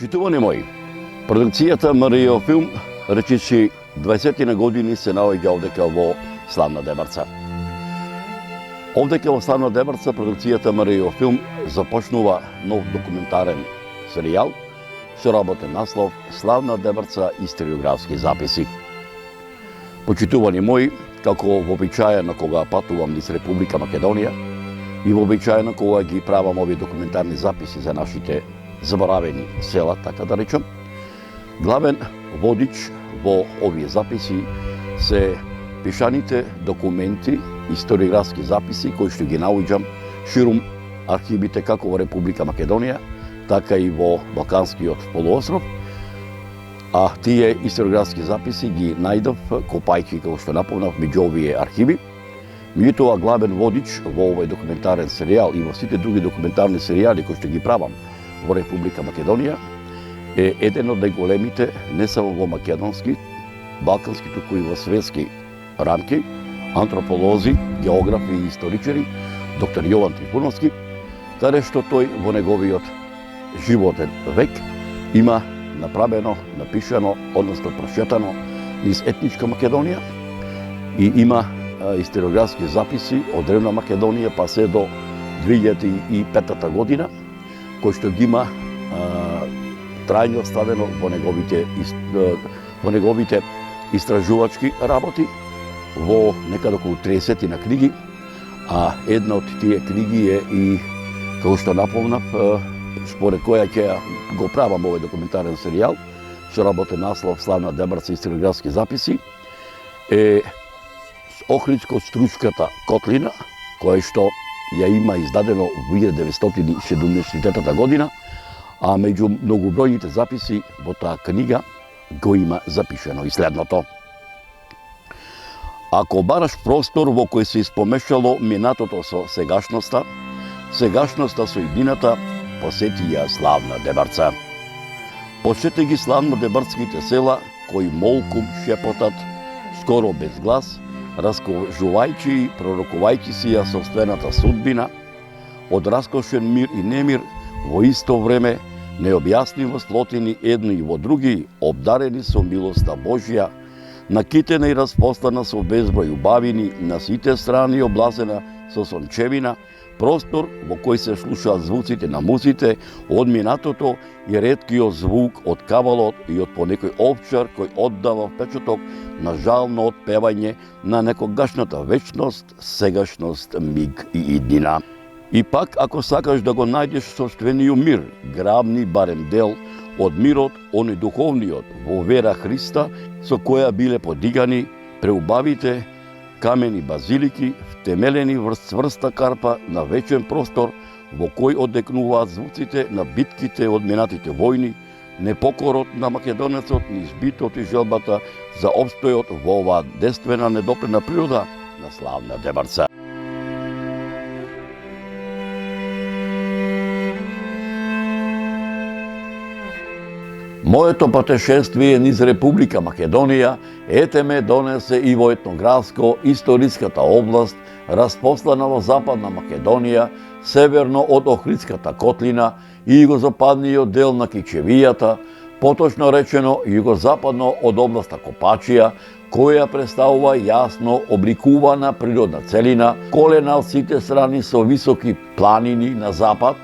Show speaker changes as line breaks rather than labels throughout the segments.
Почитувани мои, продукцијата МРИО филм речиси 20 на години се наоѓа овдека во славна Дебарца. Овдека во славна Дебарца продукцијата МРИО филм започнува нов документарен серијал со работен наслов Славна Дебарца историографски записи. Почитувани мои, како вообичаено кога патувам низ Република Македонија и вообичаено кога ги правам овие документарни записи за нашите заборавени села, така да речам, главен водич во овие записи се пишаните документи, историографски записи кои што ги наоѓам ширум архивите како во Република Македонија, така и во Балканскиот полуостров. А тие историографски записи ги најдов копајќи, како што напомнав, меѓу овие архиви. Меѓутоа, главен водич во овој документарен серијал и во сите други документарни серијали кои што ги правам во Република Македонија е еден од најголемите, не само во македонски, балкански, туку и во светски рамки, антрополози, географи и историчари, доктор Јован Трифуновски, каде што тој во неговиот животен век има направено, напишано, односно прошетано низ етничка Македонија и има историографски записи од древна Македонија па се до 2005 година, кој што ги има трајно оставено во неговите истражувачки работи, во некаде околу 30 на книги, а една од тие книги е и, како што напомнав, според која ќе го правам овој документарен серијал, со работен наслов Славна Дебарца историографски записи, е Охридско-Стручката котлина, која што ја има издадено во 1970 година, а меѓу многобројните записи во таа книга го има запишено и следното. Ако бараш простор во кој се испомешало минатото со сегашноста, сегашноста со иднината, посети ја славна Дебарца. Посети ги славно дебарските села, кои молкум шепотат, скоро без глас, раскажувајќи и пророкувајќи си ја собствената судбина, од раскошен мир и немир, во исто време, необјаснимо сплотени едни и во други, обдарени со милоста Божја, накитена и распослана со безброј убавини, на сите страни облазена со сончевина, простор во кој се слушаат звуците на музите, од минатото и реткиот звук од кавалот и од понекој овчар кој оддава впечаток на жално отпевање на некогашната вечност, сегашност, миг и иднина. И пак, ако сакаш да го најдеш собствениот мир, грабни барем дел од мирот, оној духовниот, во вера Христа, со која биле подигани преубавите камени базилики, втемелени врз цврста карпа на вечен простор, во кој одекнуваат звуците на битките од минатите војни, непокорот на македонецот, избитот и желбата за обстојот во оваа действена недопрена природа на славна Дебарца. Моето патешествие низ Република Македонија ете ме донесе и во етнографско-историската област, распослана во Западна Македонија, северно од Охридската котлина и југозападниот дел на Кичевијата, поточно речено југозападно од областа Копачија, која представува јасно обликувана природна целина, колена од сите страни со високи планини на запад,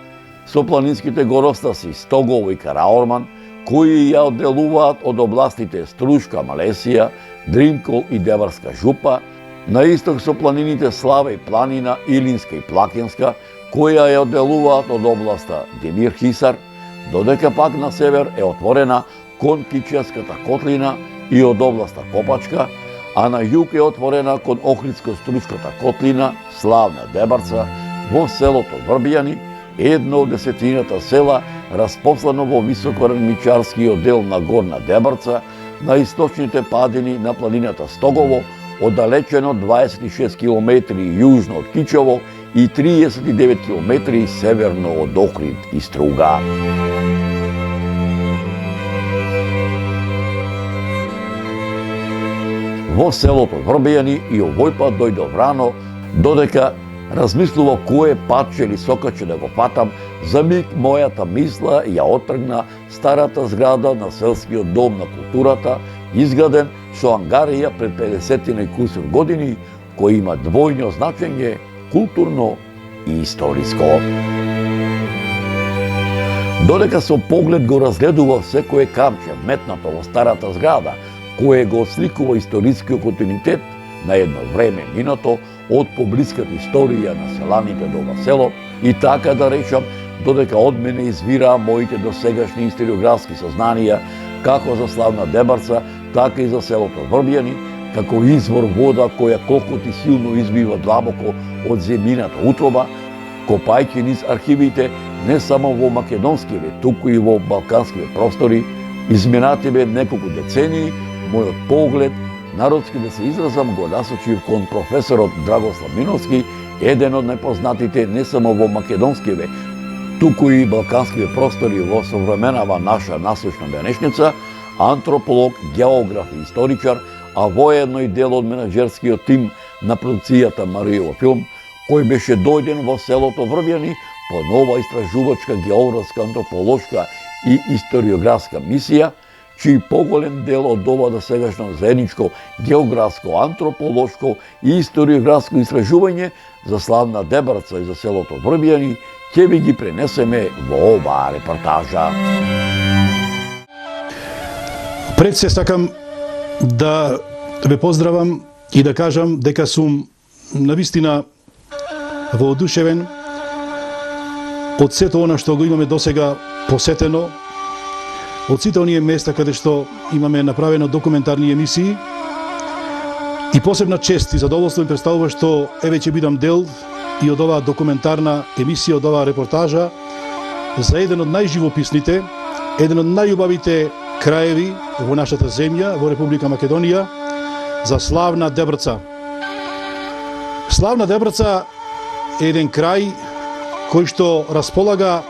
со планинските горостаси Стогово и Караорман, кои ја одделуваат од областите Струшка, Малесија, Дримкол и Деварска жупа, на исток со планините Слава и планина, Илинска и Плакинска, која ја одделуваат од областа Демир Хисар, додека пак на север е отворена кон Кичевската котлина и од областа Копачка, а на југ е отворена кон Охридско-Стручката котлина, славна Дебарца, во селото Врбијани, едно од десетината села распослано во високораничарскиот дел на Горна Дебарца, на источните падини на планината Стогово, оддалечено 26 км јужно од Кичево и 39 км северно од Охрид и Струга. Во селото Врбијани и овој пат дојдов рано, додека размислував кој патче или сокаче да го фатам За миг мојата мисла ја отргна старата зграда на селскиот дом на културата, изграден со ангарија пред 50 и кусур години, кој има двојно значење културно и историско. Додека со поглед го разгледував секое камче метнато во старата зграда, кое го осликува историскиот континуитет на едно време минато од поблиската историја на селаните до ова село, и така да речам, додека од мене извираа моите досегашни историографски сознанија, како за славна Дебарца, така и за селото Врбјани, како извор вода која колкото и силно избива длабоко од земјината утроба, копајќи низ архивите не само во македонскиве, туку и во балканскиве простори, изминативе неколку децении, мојот поглед, народски да се изразам, го насочив кон професорот Драгослав Миновски, еден од најпознатите не само во македонскиве, туку и балканскиве простори во современава наша насочна денешница, антрополог, географ и историчар, а воедно и дел од менаџерскиот тим на продукцијата Маријов филм, кој беше дојден во селото Врбјани по нова истражувачка, географска, антрополошка и историографска мисија, чиј поголем дел од ова досегашно заедничко географско, антрополошко и историографско истражување за славна Дебарца и за селото Врбјани ќе ви ги пренесеме во оваа репортажа.
Пред се сакам да ве поздравам и да кажам дека сум навистина воодушевен од сето она што го имаме досега посетено, од сите оние места каде што имаме направено документарни емисии, и посебна чест и задоволство ми представува што еве ќе бидам дел и од оваа документарна емисија, од оваа репортажа за еден од најживописните, еден од најубавите краеви во нашата земја, во Република Македонија, за славна Дебрца. Славна Дебрца е еден крај кој што располага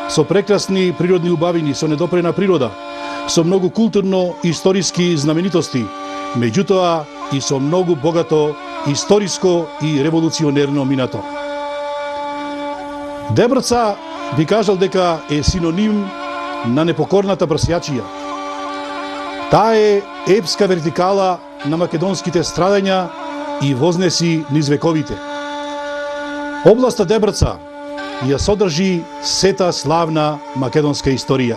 со прекрасни природни убавини, со недопрена природа, со многу културно-историски знаменитости, меѓутоа и со многу богато историско и револуционерно минато. Дебрца би кажал дека е синоним на непокорната брсјачија. Таа е епска вертикала на македонските страдања и вознеси низ вековите. Областа Дебрца ја содржи сета славна македонска историја.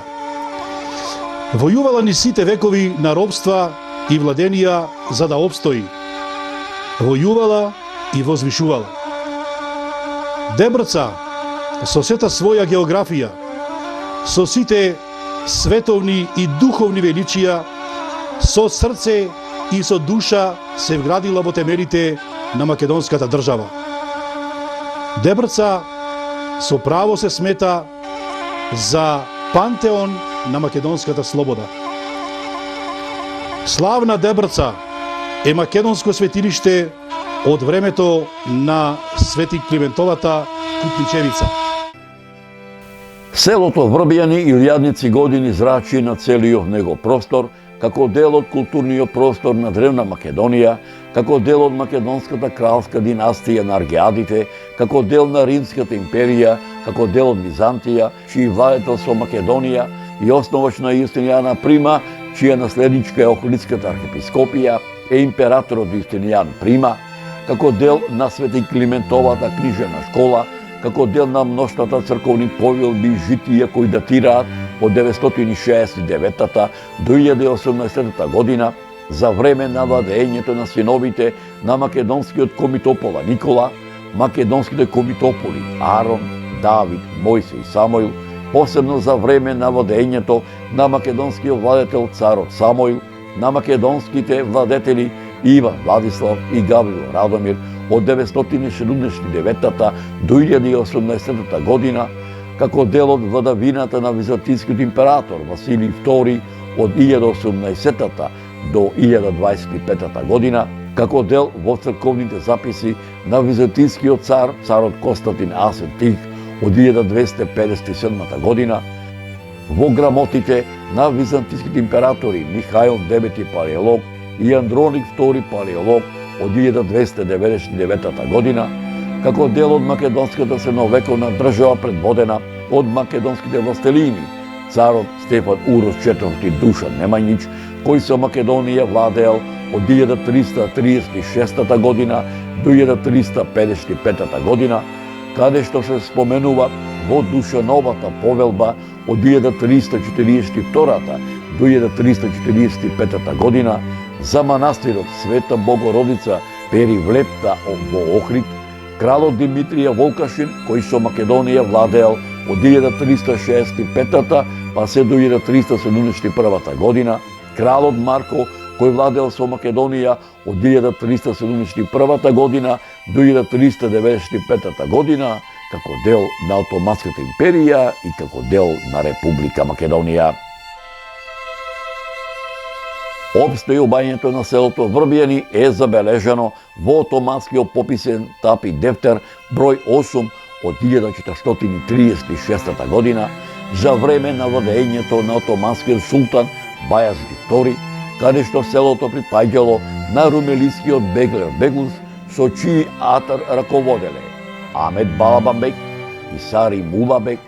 Војувала ни сите векови на робства и владенија за да обстои. Војувала и возвишувала. Дебрца со сета своја географија, со сите световни и духовни величија, со срце и со душа се вградила во темелите на македонската држава. Дебрца со право се смета за пантеон на македонската слобода. Славна Дебрца е македонско светилиште од времето на Свети Климентовата Кутличевица.
Селото Врбјани илјадници години зрачи на целиот него простор, како дел од културниот простор на древна Македонија, како дел од македонската кралска династија на Аргеадите, како дел на Римската империја, како дел од Византија, чиј владетел со Македонија и основач на Јустинијана Прима, чија наследничка е Охридската архиепископија, е императорот Јустинијан Прима, како дел на Свети Климентовата книжена школа, како дел на мноштвата црковни повелби и житија кои датираат од 969 до 1018 година, за време на владењето на синовите на македонскиот комитопола Никола, македонските комитополи Арон, Давид, Мојсе и Самоил, посебно за време на владењето на македонскиот владетел царот Самоил, на македонските владетели Иван Владислав и Гаврил Радомир од 979 до 1018 година, како дел од владавината на византискиот император Василий II од 1018 до 1025 година, како дел во црковните записи на византискиот цар, царот Константин Асен Тих од 1257 година, во грамотите на византиските императори Михаил IX Палеолог и Андроник II Палеолог од 1299 година, како дел од македонската средновековна држава предводена од македонските властелини, царот Стефан Урош IV Душан Немањич, кој со Македонија владеел од 1336 година до 1355 година, каде што се споменува во Душановата повелба од 1342 до 1345 година за манастирот Света Богородица Перивлепта во Охрид, кралот Димитрија Волкашин, кој со Македонија владеел од 1365 па се до 1371 година, кралот Марко, кој владеел со Македонија од 1371 година до 1395 година, како дел на Отоманската империја и како дел на Република Македонија. Обстојувањето на селото Врбијани е забележано во Отоманскиот пописен тапи Дефтер број 8 од 1436 година за време на владењето на Отоманскиот султан Бајазид II, каде што селото припаѓало на румелискиот Беглер Беглус, со чии атар раководеле Амет Балабанбек и Сари Мулабек.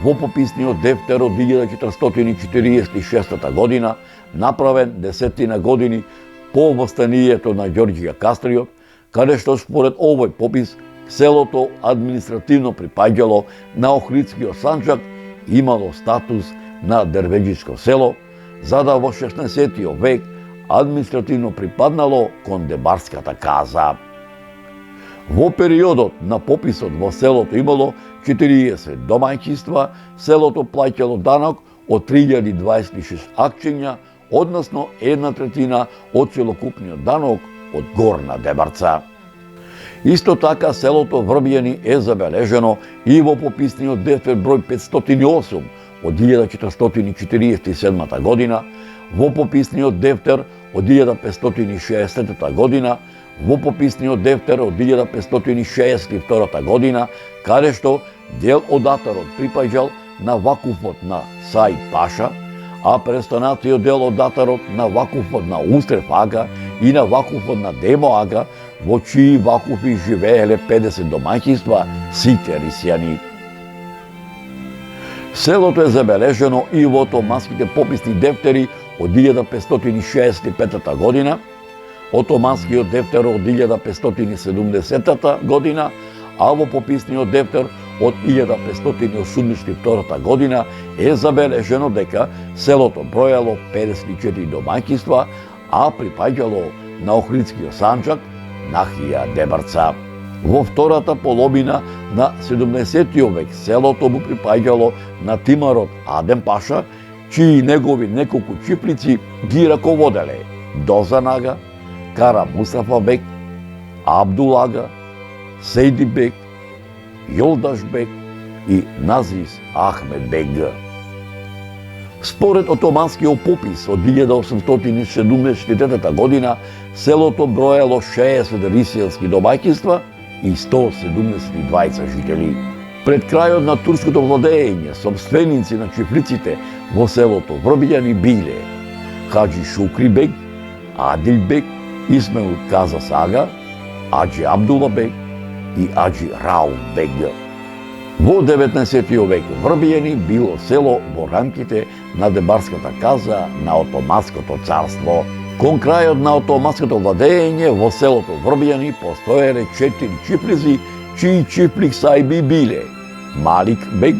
Во пописниот Дефтер од 1446 година, направен 10 години по востанието на Ѓорѓија Кастриот, каде што според овој попис селото административно припаѓало на Охридскиот санџак, имало статус на дервеџиско село, за да во 16 век административно припаднало кон Дебарската каза. Во периодот на пописот во селото имало 40 домаќинства, селото плаќало данок од 3026 акчиња, односно 1/3 од целокупниот данок од Горна Дебарца. Исто така селото Врбијани е забележено и во пописниот Дефтер број 508 од 1447 година, во пописниот Дефтер од 1560 година, во пописниот Дефтер од 1562 година, каде што дел од атарот припаѓал на вакуфот на Саид Паша, а престанатиот дел од атарот на вакуфот на Устреф ага и на вакуфот на Демо ага, во чии вакуфи живееле 50 домаќинства, сите рисјани. Селото е забележено и во отоманските пописни дефтери од 1565 година, Отоманскиот дефтер од 1570 година, а во пописниот дефтер од 1582 година е забележено дека селото бројало 54 домаќинства, а припаѓало на Охридскиот санџак Нахија Дебарца. Во втората половина на 17 век селото му припаѓало на тимарот Адем Паша, чии негови неколку чифлици ги раководеле Дозан ага, Кара Мустафа бек, Абдул ага, Сейди бек, Јолдаш бек и Назис Ахмед бек. Според отоманскиот попис од 1870 година, селото броело 60 рисијански домаќинства и 172 жители. Пред крајот на турското владење, собственици на чифлиците во селото Врбијани биле Хаджи Шукри бек, Адил бек, Исмаил Казас ага, Аджи Абдула бек и Аджи Раун бек. Во 19 век Врбијани било село во рамките на Дебарската каза на Отоманското царство. Кон крајот на отоманското владење во селото Врбијани постоеле 4 чифлизи, чии чифлик сајби биле Малик бег,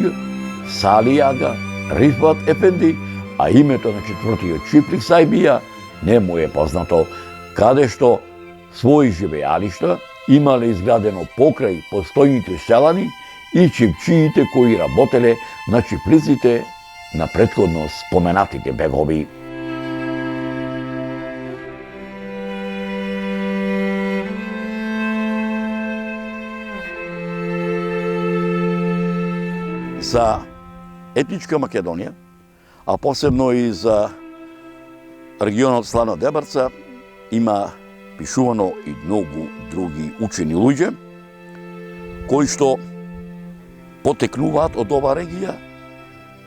Сали ага, Рифат ефенди, а името на четвртиот чифлик сајбија не му е познато, каде што своји живеалишта имале изградено покрај постојните селани и чипчиите кои работеле на чифлиците на претходно споменатите бегови. За етничка Македонија, а посебно и за регионот Славна Дебарца, има пишувано и многу други учени луѓе, кои што потекнуваат од оваа регија,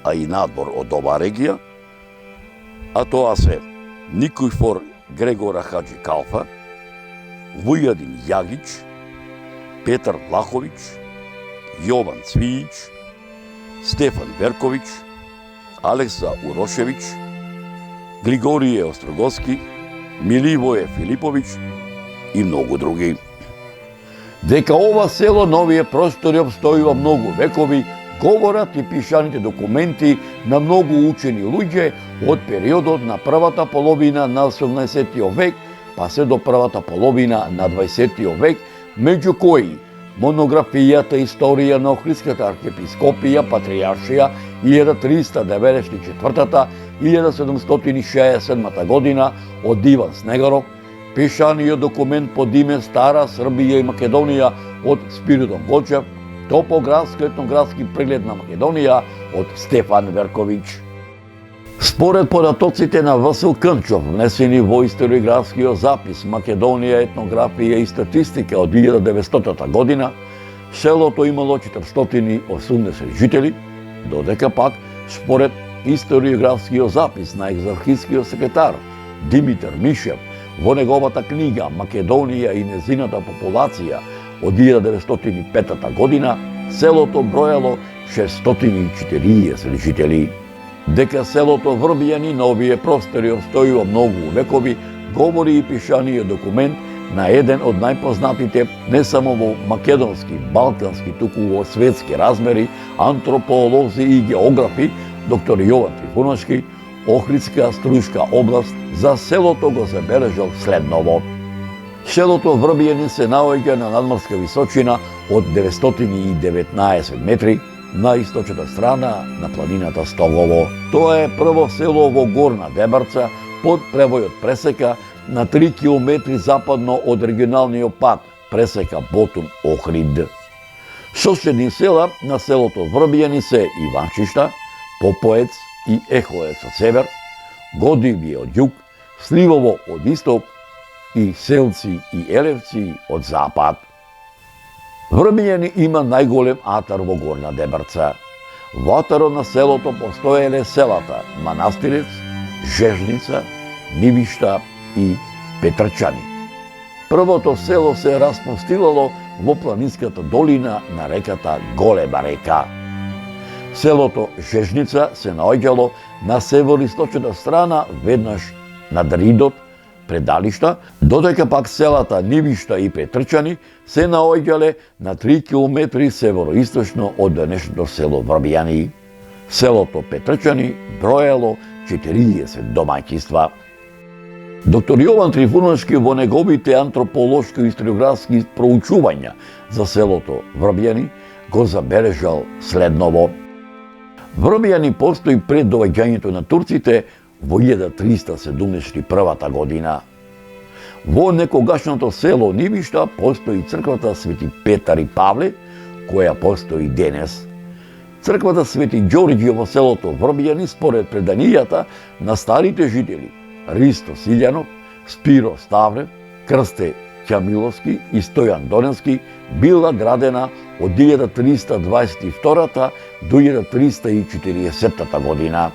а и надвор од оваа регија, а тоа се Никифор Грегора Хаджи Калфа, Вујадин Јагич, Петар Влаховиќ, Јован Цвијич, Стефан Веркович, Алекса Урошевич, Григорije Острогоски, Миливоje Филипович и многу други. Дека ова село на овие простори обстојува многу векови, говорат и пишаните документи на многу учени луѓе од периодот на првата половина на 18 век па се до првата половина на 20 век, меѓу кои монографијата Историја на Охридската архиепископија, Патријаршија 1394-1767 година од Иван Снегаров, пишаниот документ под име Стара Србија и Македонија од Спиридон Гочев, топографско-етнографски преглед на Македонија од Стефан Веркович. Според податоците на Васил Кънчов, внесени во историографскиот запис Македонија, етнографија и статистика од 1900 година, селото имало 480 жители, додека пак, според историографскиот запис на екзархискиот секретар Димитар Мишев во неговата книга Македонија и незината популација од 1905 година, селото броело 640 жители. Дека селото Врбијани на овие простори обстојува многу векови, говори и пишаниот документ на еден од најпознатите не само во македонски, балкански, туку во светски размери, антрополози и географи, доктор Јован Трифуновски, Охридска Струјска област, за селото го забележал следново. Селото Врбијани се наоѓа на надморска височина од 919 метри, на источната страна на планината Стогово. Тоа е прво село во Горна Дебарца, под превојот пресека на 3 км западно од регионалниот пат пресека Ботун-Охрид. Соседни села на селото Врбијани се Иванчишта, Попоец и Ехоец од север, Годивје од југ, Сливово од исток и Селци и Елевци од запад. Врбијани има најголем атар во Горна Дебарца. Во атарот на селото постоеле селата Манастирец, Жежница, Нивишта и Петрчани. Првото село се распостилало во планинската долина на реката Голема река. Селото Жежница се наоѓало на североисточната страна веднаш над Ридот, предалишта, додека пак селата Нивишта и Петрчани се наоѓале на 3 км североисточно од денешното село Врбијани. Селото Петрчани броело 40 домаќинства. Доктор Јован Трифуновски во неговите антрополошко-историографски проучувања за селото Врбијани го забележал следново. Врбијани постои пред доаѓањето на турците во 1371 година. Во некогашното село Нивишта постои црквата Свети Петар и Павле, која постои денес. Црквата Свети Ѓорѓе во селото Врбијани според преданијата на старите жители Ристо Силјанов, Спиро Ставрев, Крсте Ќамиловски и Стојан Доневски била градена од 1322 до 1340 година.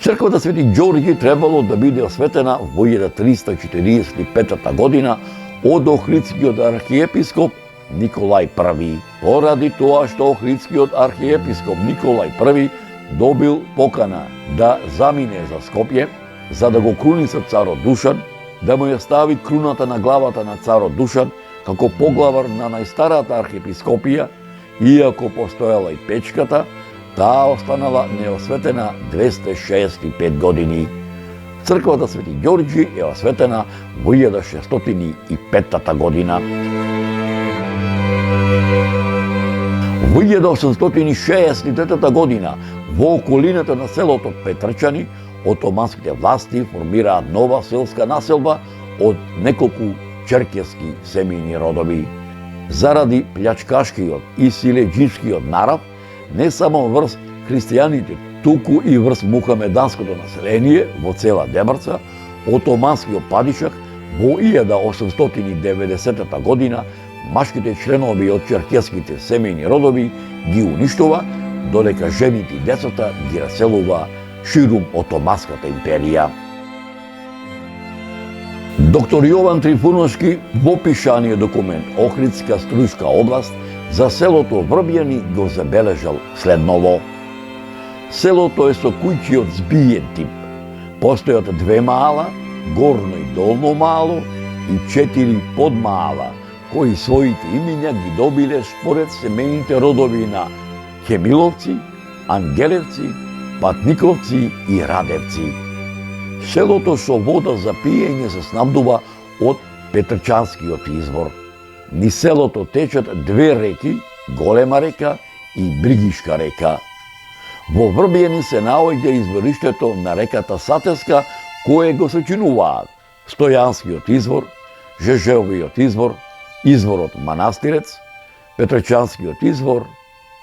Црквата Свети Ѓорѓи требало да биде осветена во 1345 година од Охридскиот архиепископ Николај I. Поради тоа што Охридскиот архиепископ Николај I добил покана да замине за Скопје, за да го круниса царот Душан, да му ја стави круната на главата на царот Душан како поглавар на најстарата архиепископија, иако постоела и печката, таа останала неосветена 265 години. Црквата Свети Ѓорѓи е осветена во 1605 година. Во 1863 година, во околината на селото Петрчани, отоманските власти формираат нова селска населба од неколку черкески семејни родови. Заради плјачкашкиот и силеџинскиот нарав, не само врз христијаните, туку и врз мухамеданското население во цела Дебарца, отоманскиот падишах во 1890 година машките членови од черкеските семејни родови ги уништува, додека жените и децата ги раселува ширум Отоманската империја. Доктор Јован Трифуновски во пишаниот документ Охридска Струјска област за селото Врбијани го забележал следново. Селото е со куќи од збиен тип. Постојат 2 мала, горно и долно мало, и 4 подмала, кои своите имиња ги добиле според семените родови на Хемиловци, Ангелевци, Патниковци и Радевци. Селото со вода за пиење се снабдува од Петрчанскиот извор. Низ селото течат 2 реки, Голема река и Бригишка река. Во Врбијани се наоѓа извориштето на реката Сатеска, кое го сочинуваат Стојанскиот извор, Жежевиот извор, изворот Манастирец, Петрчанскиот извор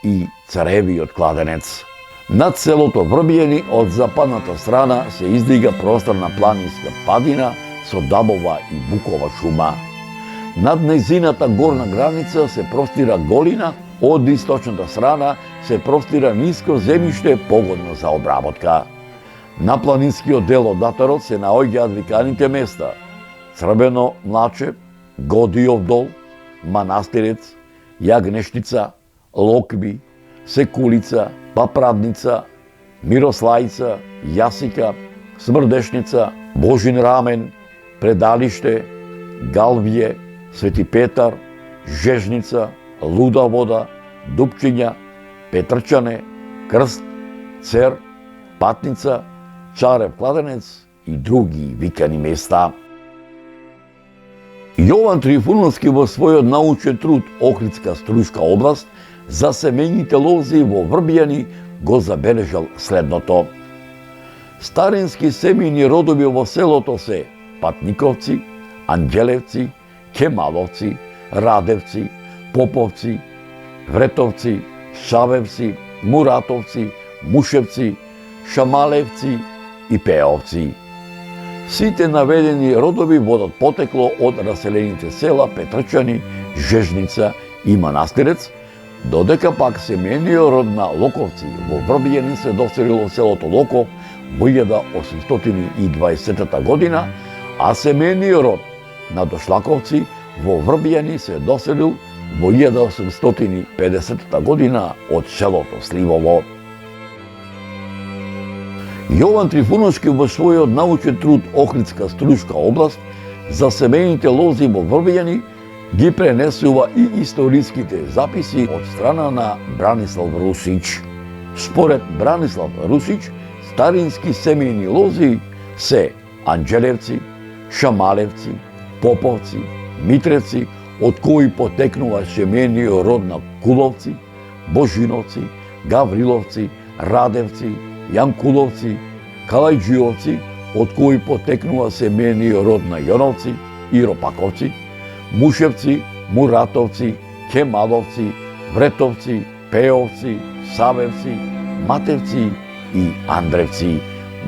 и Царевиот кладенец. Над селото Врбијани од западната страна се издига просторна планинска падина со дабова и букова шума. Над нејзината горна граница се простира голина, од источната страна се простира ниско земјиште погодно за обработка. На планинскиот дел од Датарот се наоѓаат виканите места Црвено Млаче, Годиов дол, Манастирец, Јагнештица, Локби, Секулица, Папрадница, Мирослајца, Јасика, Смрдешница, Божин рамен, Предалиште, Галвје, Свети Петар, Жежница, Луда вода, Дупчиња, Петрчане, Крст, Цер, Патница, Чарев кладенец и други викани места. Јован Трифуновски во својот научен труд Охридска Струјска област за семејните лози во Врбијани го забележал следното. Старински семејни родови во селото се Патниковци, Анđелевци, Кемаловци, Радевци, Поповци, Вретовци, Шавевци, Муратовци, Мушевци, Шамалевци и Пеовци. Сите наведени родови водат потекло од раселените села Петрчани, Жежница и Манастирец, додека пак семејниот род на Локовци во Врбијани се доселило селото Локов во 1820 година, а семејниот род на Дошлаковци во Врбијани се доселил во 1850 година од селото Сливово. Јован Трифуновски во својот научен труд Охридска Струјска област за семејните лози во Врбијани ги пренесува и историските записи од страна на Бранислав Русич. Според Бранислав Русич, старински семејни лози се Анđелевци, Шамалевци, Поповци, Митреци, од кои потекнува семејниот род на Куловци, Божиновци, Гавриловци, Радевци, Јанкуловци, Калајџиовци, од кои потекнува семејниот род на Јоновци и Ропаковци, Мушевци, Муратовци, Кемаловци, Вретовци, Пеовци, Савевци, Матевци и Андревци.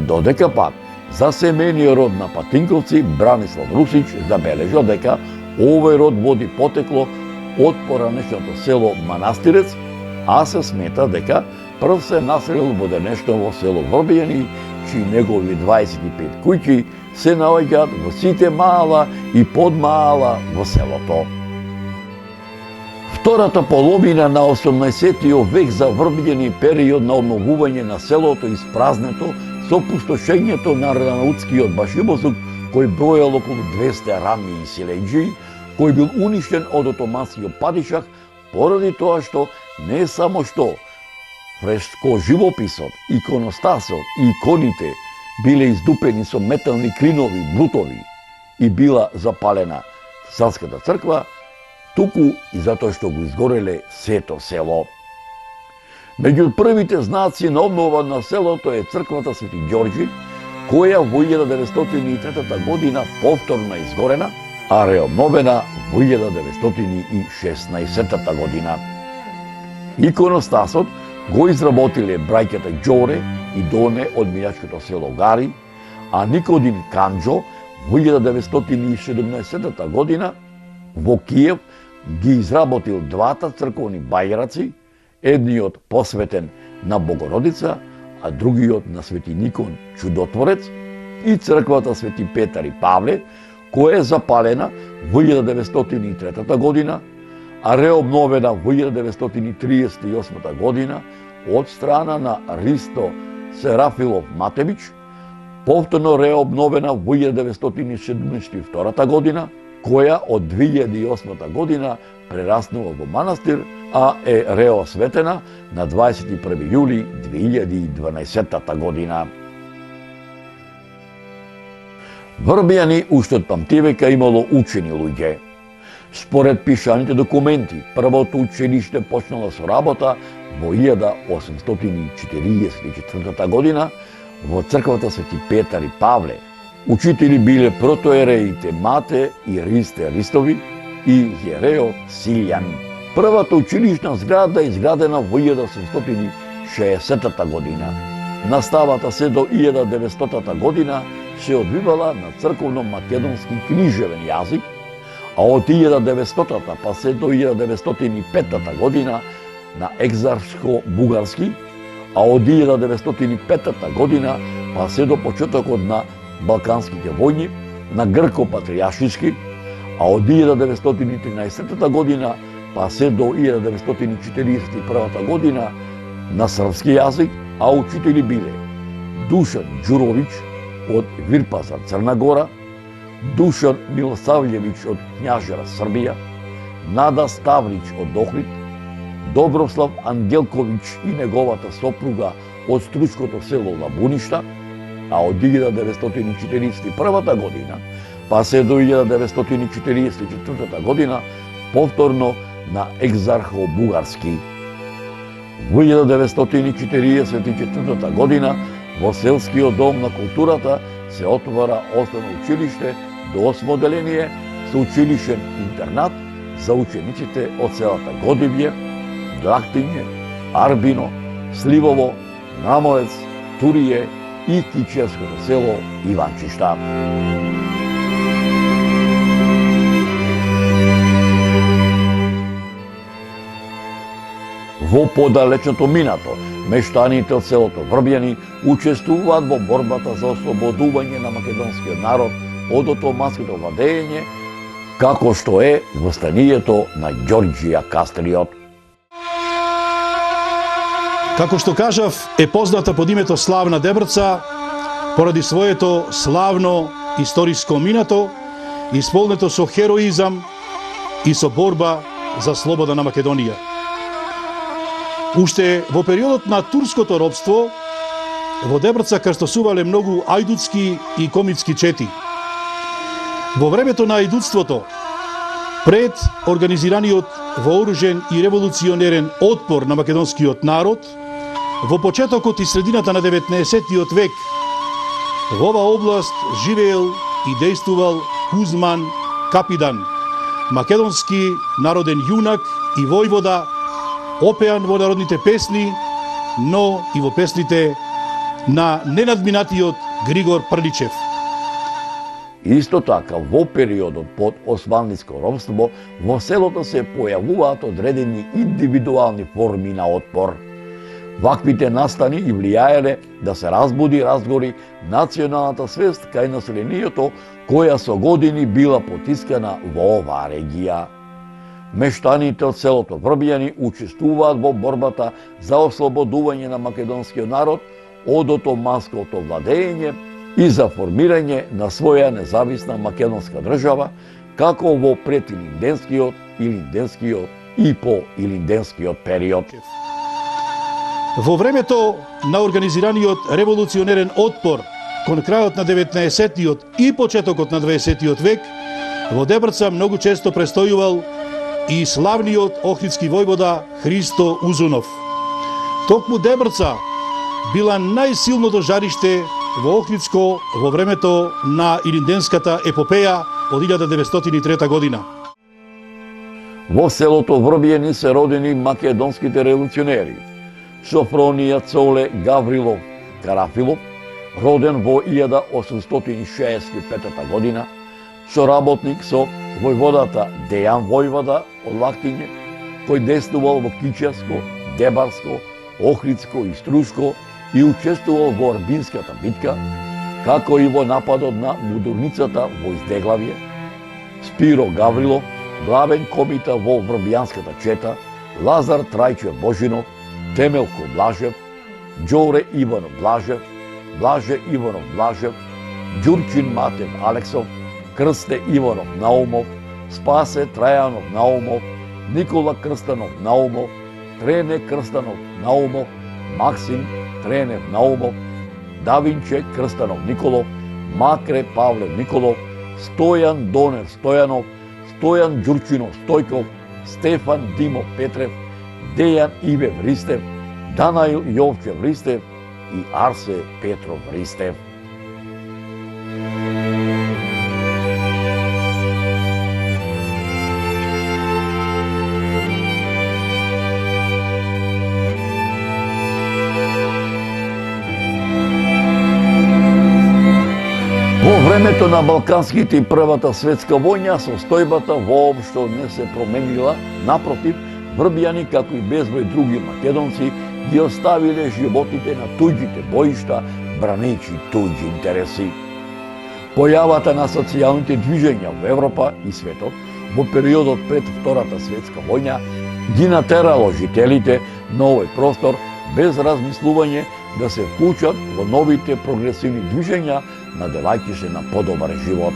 Додека пак за семејниот род на Патинковци Бранислав Русич забележал дека овој род води потекло од поранешното село Манастирец, а се смета дека прв се населил во денешново село Врбијани, чии негови 25 куќи се наоѓаат во сите мала и подмала во селото. Втората половина на 18 век за Врбијани период на обновување на селото испразнето со опустошењето на Ранаутскиот башибозук, кој бројал околу 200 рами и силејџи, кој бил уништен од отоманскиот падишах, поради тоа што не само што фреско живописот, иконостасот и иконите биле издупени со метални клинови, брутови и била запалена Царската црква, туку и затоа што го изгореле сето село. Меѓу првите знаци на обнова на селото е црквата Свети Ѓорѓи, која во 1903 година повторно изгорена, а реобновена во 1916 година. Иконостасот го изработиле браќата Ѓоре и Доне од милјачкото село Гари, а Никодим Канџо во 1917 година во Киев ги изработил двата црковни бајраци, едниот посветен на Богородица, а другиот на Свети Никон Чудотворец, и црквата Свети Петар и Павле, која е запалена во 1903 година, а реобновена во 1938 година од страна на Ристо Серафилов Матевич, повторно реобновена во 1972 година, која од 2008 година прераснува во манастир, а е реосветена на 21 јули 2012 година. Врбјани уште од памтивека имало учени луѓе. Според пишаните документи, првото училиште почнало со работа во 1844 година во црквата Свети Петар и Павле. Учители биле протоереите Мате и Ристе Ристови и Јерео Силјан. Првата училишна зграда е изградена во 1860 година. Наставата се до 1900 година се одвивала на црковно-македонски книжевен јазик, а од 1900 па се до 1905 година на екзарско-бугарски, а од 1905 година па се до почетокот на Балканските војни на грко-патријашки, а од 1913 година па се до 1941 година на српски јазик, а учители биле Душан Ѓуровиќ од Вирпазар, Црна Гора, Душан Милосављевиќ од Књажева, Србија, Нада Ставрич од Охрид, Доброслав Ангелковиќ и неговата сопруга од стручкото село Лабуништа, а од 1941 година па се до 1944 година повторно на екзархо-бугарски. Во 1944 година во Селскиот дом на културата се отвора основно училиште до 8 оделение со училишен интернат за учениците од селата Годивје, Длактиње, Арбино, Сливово, Наморец, Турије и кичевското село Иванчишта. Во подалечното минато, мештаните од селото Врбјани учествуваат во борбата за ослободување на македонскиот народ од отоманското владење, како што е востанието на Ѓорѓија Кастриот.
Како што кажав, е позната под името Славна Дебрца поради своето славно историско минато, исполнето со хероизам и со борба за слобода на Македонија. Уште во периодот на турското робство, во Дебрца крстосувале многу ајдутски и комитски чети. Во времето на ајдутството, пред организираниот вооружен и револуционерен отпор на македонскиот народ, во почетокот и средината на 19 век, во ова област живеел и дејствувал Кузман Капидан, македонски народен јунак и војвода, опеан во народните песни, но и во песните на ненадминатиот Григор Прдичев.
Исто така, во периодот под османлиско робство, во селото се појавуваат одредени индивидуални форми на отпор. Ваквите настани и влијаеле да се разбуди разгори националната свест кај населението, која со години била потискана во оваа регија. Мештаните од селото Врбјани учествуваат во борбата за ослободување на македонскиот народ од отоманското владење и за формирање на своја независна македонска држава, како во предилинденскиот, илинденскиот и поилинденскиот период.
Во времето на организираниот револуционерен отпор кон крајот на 19-тиот и почетокот на 20-тиот век, во Дебрца многу често престојувал и славниот охридски војвода Христо Узунов. Токму Дебрца била најсилното жариште во Охридско во времето на Илинденската епопеја од 1903 година.
Во селото Врбјани се родени македонските револуционери. Софронија Цоле Гаврилов Карафилов, роден во 1865 година, соработник со војводата Дејан Војвода од Лактиње, кој действувал во Кичевско, Дебарско, Охридско и Струшко и учествувал во Арбинската битка, како и во нападот на Мудурницата во Издеглавје, Спиро Гаврилов, главен комита во Врбјанската чета, Лазар Трајчев Божинов, Темелко Блажев, Джоре Иванов Блажев, Блаже Иванов Блажев, Ѓурчин Матев Алексов, Крсте Иванов Наумов, Спасе Трајанов Наумов, Никола Крстанов Наумов, Трене Крстанов Наумов, Максим Тренев Наумов, Давинче Крстанов Николов, Макре Павлев Николов, Стојан Донев Стојанов, Стојан Ѓурчинов Стојков, Стефан Димов Петрев, Дејан Ивев Ристев, Данаил Јовчев Ристев и Арсе Петров Ристев. Во времето на Балканските и Првата светска војна, состојбата воопшто не се променила, напротив, врбјани, како и безброј други македонци, ги оставиле животите на туѓите боишта, бранејќи туѓи интереси. Појавата на социјалните движења во Европа и светот во периодот пред Втората светска војна ги натерало жителите на овој простор без размислување да се вклучат во новите прогресивни движења, надевајќи се на подобар живот.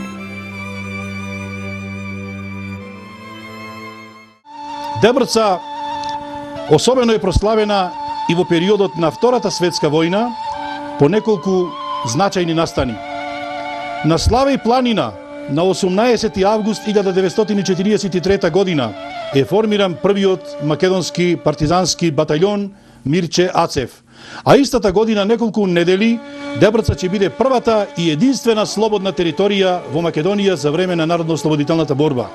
Дебрца особено е прославена и во периодот на Втората светска војна по неколку значајни настани. На Славеј планина на 18 август 1943 година е формиран првиот македонски партизански батаљон Мирче Ацев. А истата година, неколку недели, Дебрца ќе биде првата и единствена слободна територија во Македонија за време на народно-ослободителната борба.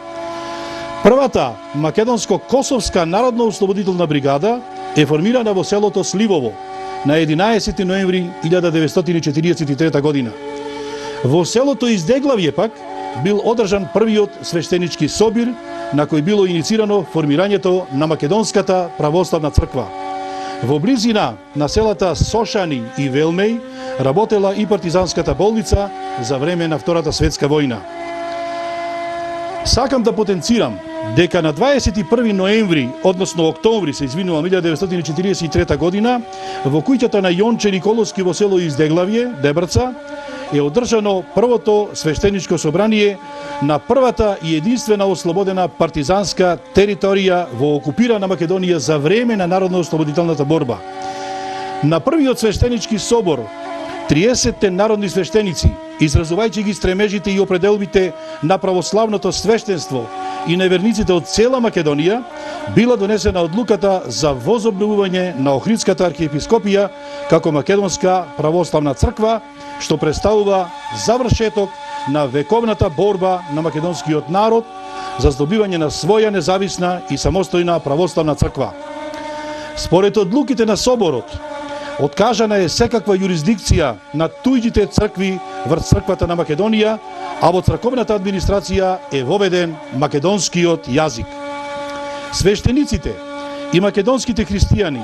Првата македонско-косовска народно-ослободителна бригада е формирана во селото Сливово на 11 ноември 1943 година. Во селото Издеглавје пак бил одржан првиот свештенички собир на кој било иницирано формирањето на Македонската православна црква. Во близина на селата Сошани и Велмеј работела и партизанската болница за време на Втората светска војна. Сакам да потенцирам дека на 21 ноември, односно октомври, се извинувам, 1943 година, во куќата на Јонче Николовски во село Издеглавје, Дебрца, е одржано првото свештеничко собрание на првата и единствена ослободена партизанска територија во окупирана Македонија за време на народно-ослободителната борба. На првиот свештенички собор 30 народни свештеници, изразувајќи ги стремежите и определбите на православното свештенство и на верниците од цела Македонија, била донесена одлуката за возобновување на Охридската архиепископија како Македонска православна црква, што представува завршеток на вековната борба на македонскиот народ за здобивање на своја независна и самостојна православна црква. Според одлуките на соборот, откажана е секаква юрисдикција на туѓите цркви врз црквата на Македонија, а во црковната администрација е воведен македонскиот јазик. Свештениците и македонските христијани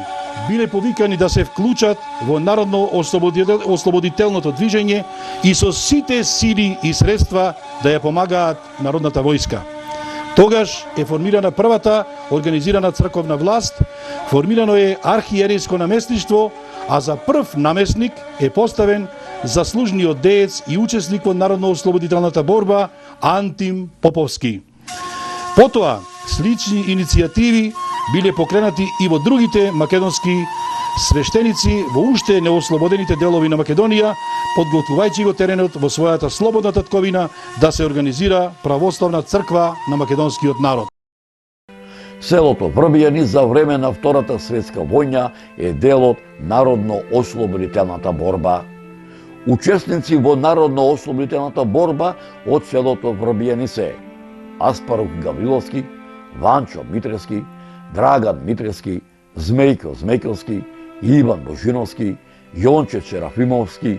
биле повикани да се вклучат во народно-ослободителното движење и со сите сили и средства да ја помагаат народната војска. Тогаш е формирана првата организирана црковна власт, формирано е архиерейско наместништво, а за прв наместник е поставен заслужниот деец и учесник во народно-ослободителната борба Антим Поповски. Потоа, слични иницијативи биле покренати и во другите македонски свештеници во уште неослободените делови на Македонија, подготвувајќи го теренот во својата слободна татковина да се организира православна црква на македонскиот народ.
Селото Врбјани за време на Втората светска војна е дел од народно-ослободителната борба. Учесници во народно-ослободителната борба од селото Врбјани се Аспарух Гавриловски, Ванчо Митревски, Драган Митревски, Змејко Змејковски, Иван Божиновски, Јонче Серафимовски,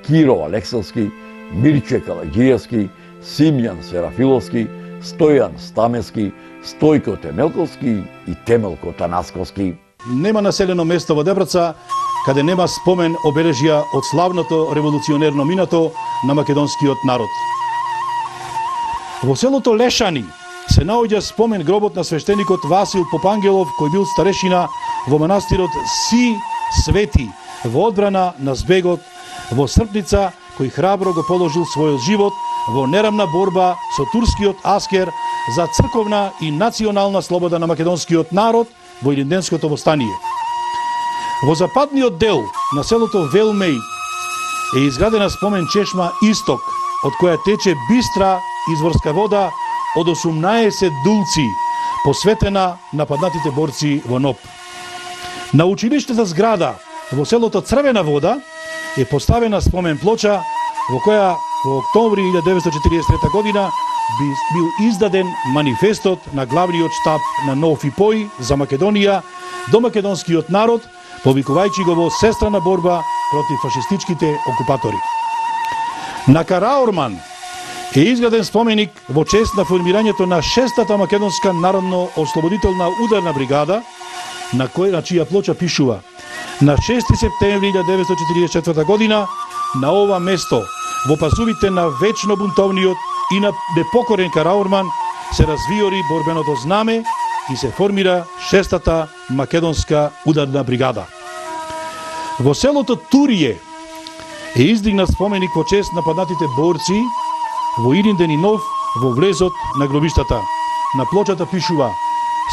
Киро Алексовски, Мирче Калагиевски, Симјан Серафиловски, Стојан Стамески, Стојко Темелковски и Темелко Танасковски.
Нема населено место во Дебрца каде нема спомен обележја од славното револуционерно минато на македонскиот народ. Во селото Лешани се наоѓа спомен гробот на свештеникот Васил Попангелов, кој бил старешина во манастирот Си Свети во одбрана на збегот во Српница, кој храбро го положил својот живот во нерамна борба со турскиот аскер за црковна и национална слобода на македонскиот народ во Илинденското востание. Во западниот дел на селото Велмеј е изградена спомен чешма Исток, од која тече бистра изворска вода од 18 дулци, посветена на паднатите борци во НОП. На училиштата зграда во селото Црвена вода е поставена спомен плоча во која во октомври 1943 година бил издаден манифестот на главниот штаб на НОФИПОИ за Македонија до македонскиот народ, повикувајќи го во сестрана борба против фашистичките окупатори. На Караорман е изграден споменик во чест на формирањето на 6-та македонска народно-ослободителна ударна бригада, на чија плоча пишува: на 6 септември 1944 година на ова место, во пасувите на вечно бунтовниот и на непокорен Караорман, се развиори борбеното знаме и се формира 6-та македонска ударна бригада. Во селото Турие е издигнат споменик во чест на паднатите борци во Илинден и Нов во влезот на гробиштата. На плочата пишува: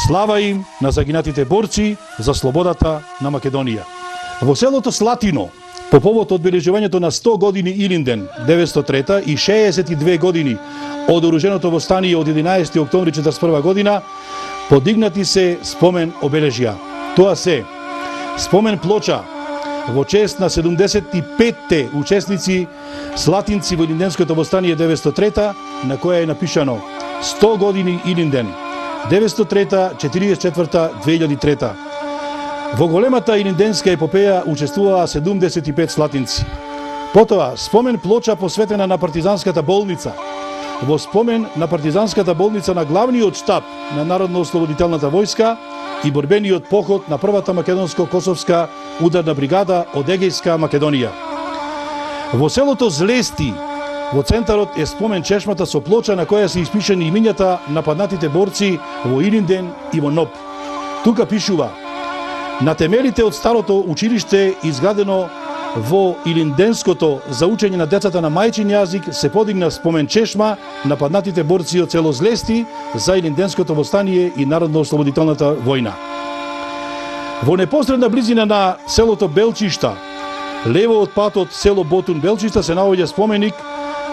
слава им на загинатите борци за слободата на Македонија. Во селото Слатино, по повод одбележувањето на 100 години Илинден 903 и 62 години од оруженото востание од 11 октомври 1941 година, подигнати се спомен обележја. Тоа се спомен плоча во чест на 75-те учесници слатинци во Илинденското востание 903, на која е напишано: 100 години Илинден 903, 44, 2003. Во големата илинденска епопеја учествуваа 75 слатинци. Потоа спомен плоча посветена на партизанската болница. Во спомен на партизанската болница на главниот штаб на Народно-ослободителната војска и борбениот поход на првата македонско-косовска ударна бригада од Егејска Македонија. Во селото Злести, во центарот е спомен чешмата со плоча на која се испишани имињата на паднатите борци во Илинден и во НОП. Тука пишува: на темелите од старото училиште изградено во Илинденското за учење на децата на мајчин јазик се подигна спомен чешма на паднатите борци од село Злести за Илинденското востание и Народно-ослободителната војна. Во непосредна близина на селото Белчишта, лево од патот село Ботун Белчишта, се наоѓа споменик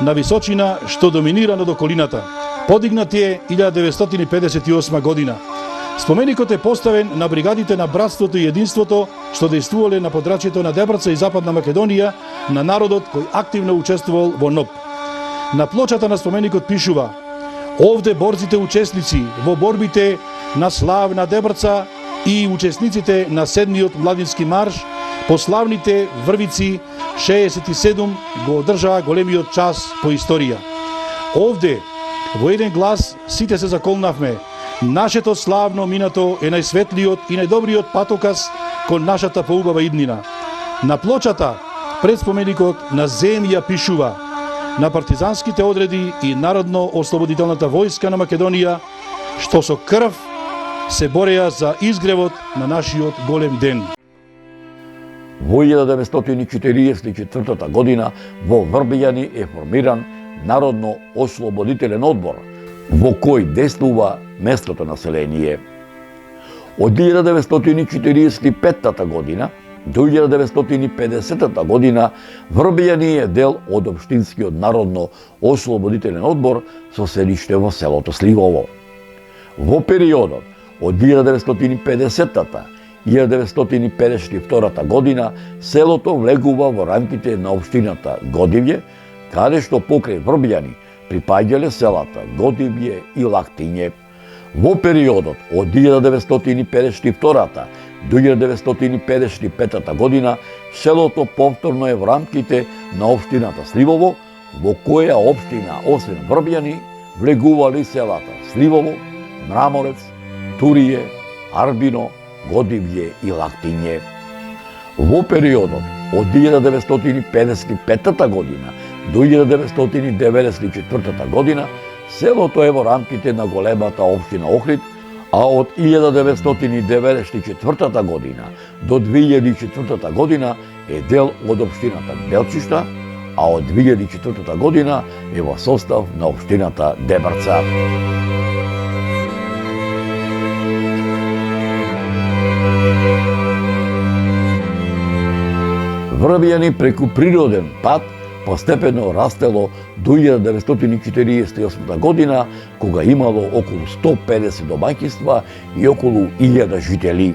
на височина што доминира над околината. Подигнат е 1958 година. Споменикот е поставен на бригадите на братството и единството што дејствувале на подрачјето на Дебраца и Западна Македонија, на народот кој активно учествувал во НОП. На плочата на споменикот пишува: овде борците учесници во борбите на славна Дебраца и учесниците на 7-миот младински марш по славните врвици 67 го одржаа големиот час по историја. Овде во еден глас сите се заколнавме: нашето славно минато е најсветлиот и најдобриот патоказ кон нашата поубава иднина. На плочата пред споменикот на земја пишува: на партизанските одреди и Народно-ослободителната војска на Македонија, што со крв се бореа за изгревот на нашиот голем ден.
Во 1944 година во Врбијани е формиран Народно-ослободителен одбор, во кој действува местното население. Од 1945 година до 1950 година Врбијани е дел од Општинскиот Народно-ослободителен одбор со седиште во селото Сливово. Во периодот од 1950 и 1952 година селото влегува во рамките на општината Годивје, каде што покрај Врбијани припаѓале селата Годивје и Лактиње. Во периодот од 1952 до 1955 година селото повторно е во рамките на општината Сливово, во која општина освен Врбијани влегували селата Сливово, Мраморец, Турие, Арбино, Годивје и Лактиње. Во периодот од 1955 година до 1994 година селото е во рамките на големата општина Охрид, А од 1994 година до 2004 година е дел од општината Белчишта, а од 2004 година е во состав на општината Дебрца. Врбјани преку природен пат постепено растело до 1948 година, кога имало околу 150 домаќинства и околу 1000 жители.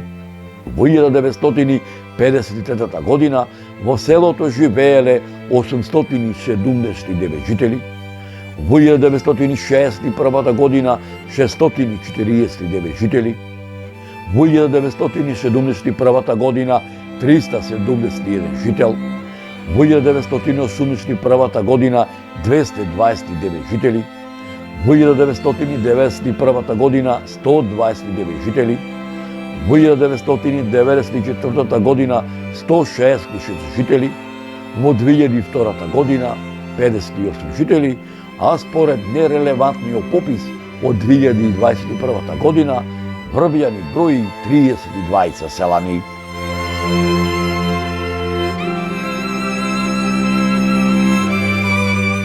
Во 1953 година во селото живееле 879 жители, во 1961 година 649 жители, во 1971 година 371 жител, во 1981 година 229 жители, во 1991 година 129 жители, во 1994 година 166 жители, во 2002 година 58 жители, а според нерелевантниот попис од 2021 година Врбјани брои 32 селани.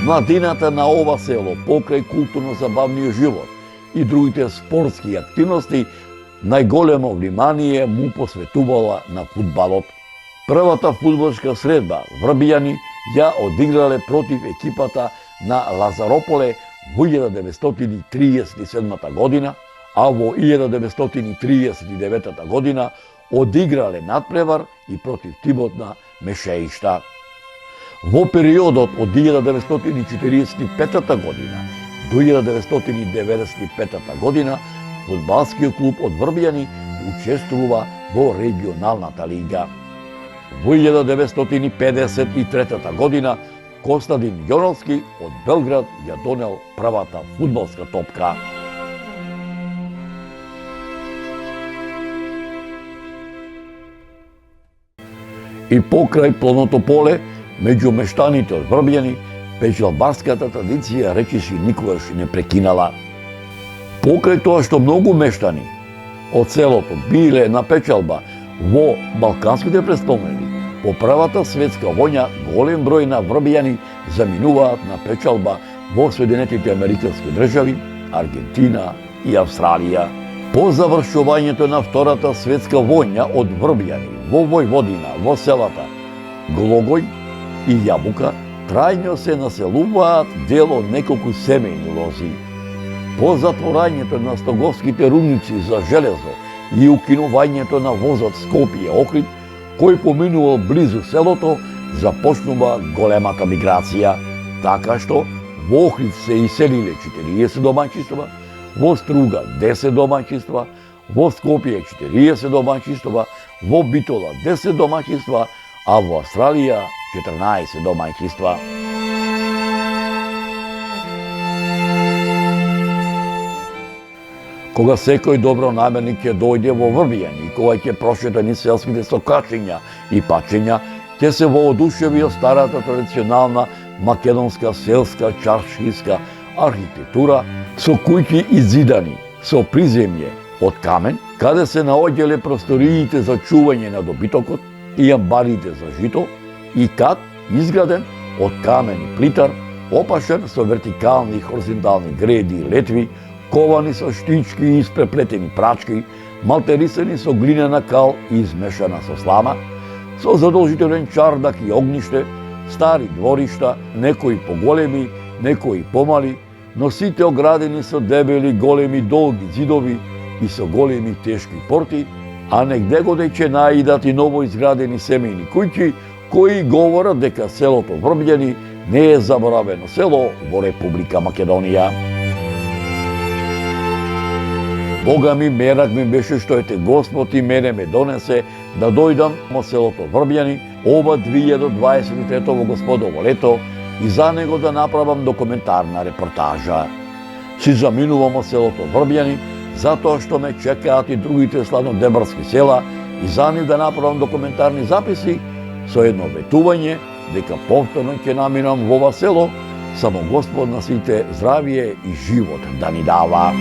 Младината на ова село, покрај културно-забавниот живот и другите спортски активности, најголемо внимание му посветувала на фудбалот. Првата фудбалска средба Врбјани ја одиграле против екипата на Лазарополе во 1937 година, а во 1939 година одиграле надпревар и против тимот на Мешеишта. Во периодот од 1945 година до 1995 година фудбалскиот клуб од Врбјани учествува во регионалната лига. Во 1953 година Костадин Јоновски од Белград ја донел првата фудбалска топка. И покрај плодното поле, меѓу мештаните од Врбјани, печалбарската традиција речиси никогаш не прекинала. Покрај тоа што многу мештани од селото биле на печалба во балканските престолнини, по првата светска војна голем број на врбјани заминуваат на печалба во Соединетите Американски држави, Аргентина и Австралија. По завршувањето на Втората светска војна од врбјани во Војводина, во селата Глогој и Јабука, трајно се населуваат дел од неколку семејни лози. По затворањето на стоговските рудници за железо и укинувањето на возот Скопје-Охрид, кој поминувал близу селото, започнува големата миграција, така што во Охрид се иселиле 40 домаќинства, во Струга 10 домаќинства, во Скопје 40 домаќинства, во Битола 10 домаќинства, а во Австралија 14 домаќинства. Кога секој добронамерник ќе дојде во Врбјани и кога ќе прошета низ селските сокачиња и пачиња, ќе се воодушеви од старата традиционална македонска селска чаршиска архитектура со куќи изидани со приземје од камен, каде се наоѓале просториите за чување на добитокот и амбарите за жито, и кат изграден од камен и плитар, опашен со вертикални и хоризонтални греди и летви, ковани со штички и испреплетени прачки, малтерисани со глинена кал и измешана со слама, со задолжителен чардак и огниште, стари дворишта, некои поголеми, некои помали, но сите оградени со дебели, големи, долги зидови и со големи тешки порти, а негде-годе ќе наидат и ново изградени семејни куќи, кои говорат дека селото Врбјани не е заборавено село во Република Македонија. Бога ми, мерак ми беше што ете Господ и мене ме донесе да дојдам во селото Врбјани ова 2023 во Господово лето и за него да направам документарна репортажа. Си заминувам од селото Врбјани затоа што ме чекаат и другите славнодебарски села и за нив да направам документарни записи со едно ветување дека повторно ќе наминам во ова село, само Господ на сите здравие и живот да ни дава.